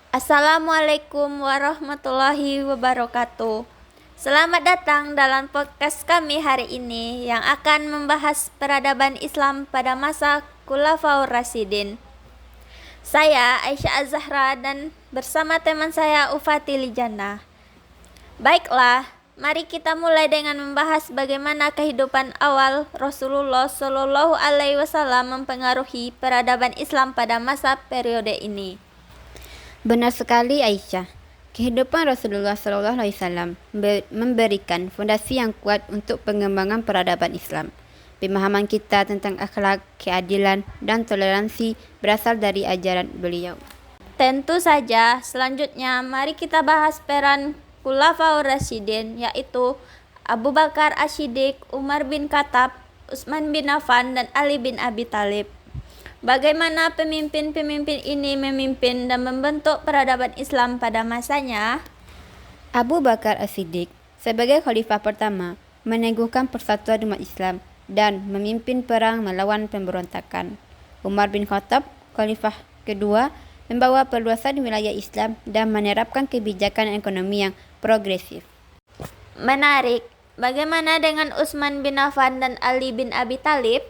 Assalamualaikum warahmatullahi wabarakatuh. Selamat datang dalam podcast kami hari ini yang akan membahas peradaban Islam pada masa Khulafaur Rasyidin. Saya Aisyah Az-Zahra dan bersama teman saya Ufati Lijana. Baiklah, mari kita mulai dengan membahas bagaimana kehidupan awal Rasulullah Shallallahu Alaihi Wasallam mempengaruhi peradaban Islam pada masa periode ini. Benar sekali Aisyah. Kehidupan Rasulullah SAW memberikan fondasi yang kuat untuk pengembangan peradaban Islam. Pemahaman kita tentang akhlak, keadilan, dan toleransi berasal dari ajaran beliau. Tentu saja, selanjutnya mari kita bahas peran Khulafaur Rasyidin, yaitu Abu Bakar As-Siddiq, Umar bin Khattab, Utsman bin Affan, dan Ali bin Abi Thalib. Bagaimana pemimpin-pemimpin ini memimpin dan membentuk peradaban Islam pada masanya? Abu Bakar As-Siddiq sebagai khalifah pertama meneguhkan persatuan umat Islam dan memimpin perang melawan pemberontakan. Umar bin Khattab, khalifah kedua, membawa perluasan wilayah Islam dan menerapkan kebijakan ekonomi yang progresif. Menarik. Bagaimana dengan Utsman bin Affan dan Ali bin Abi Thalib?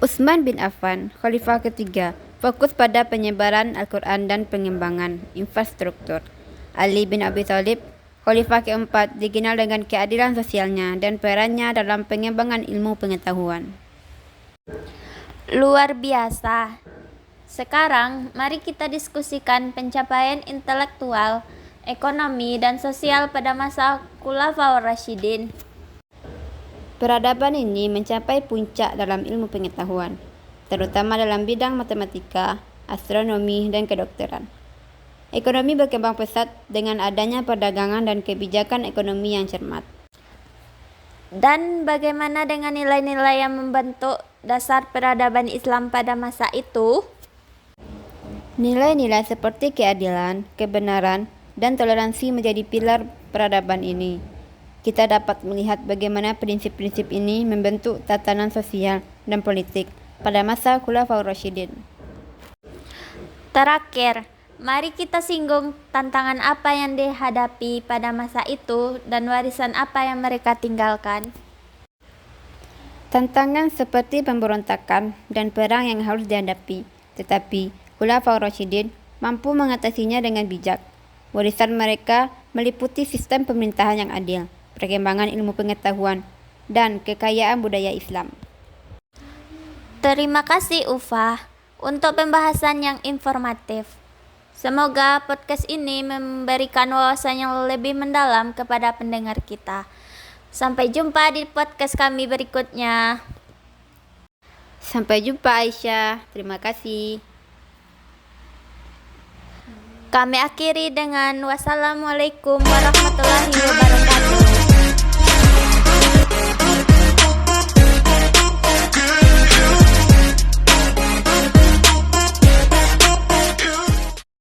Utsman bin Affan, khalifah ketiga, fokus pada penyebaran Al-Quran dan pengembangan infrastruktur. Ali bin Abi Thalib, khalifah keempat, dikenal dengan keadilan sosialnya dan perannya dalam pengembangan ilmu pengetahuan. Luar biasa. Sekarang, mari kita diskusikan pencapaian intelektual, ekonomi, dan sosial pada masa Khulafaur Rasyidin. Peradaban ini mencapai puncak dalam ilmu pengetahuan, terutama dalam bidang matematika, astronomi, dan kedokteran. Ekonomi berkembang pesat dengan adanya perdagangan dan kebijakan ekonomi yang cermat. Dan bagaimana dengan nilai-nilai yang membentuk dasar peradaban Islam pada masa itu? Nilai-nilai seperti keadilan, kebenaran, dan toleransi menjadi pilar peradaban ini. Kita dapat melihat bagaimana prinsip-prinsip ini membentuk tatanan sosial dan politik pada masa Khulafaur Rasyidin. Terakhir, mari kita singgung tantangan apa yang dihadapi pada masa itu dan warisan apa yang mereka tinggalkan. Tantangan seperti pemberontakan dan perang yang harus dihadapi, tetapi Khulafaur Rasyidin mampu mengatasinya dengan bijak. Warisan mereka meliputi sistem pemerintahan yang adil, perkembangan ilmu pengetahuan, dan kekayaan budaya Islam. Terima kasih Ufa untuk pembahasan yang informatif. Semoga podcast ini memberikan wawasan yang lebih mendalam kepada pendengar kita. Sampai jumpa di podcast kami berikutnya. Sampai jumpa Aisyah, terima kasih. Kami akhiri dengan wassalamualaikum warahmatullahi wabarakatuh.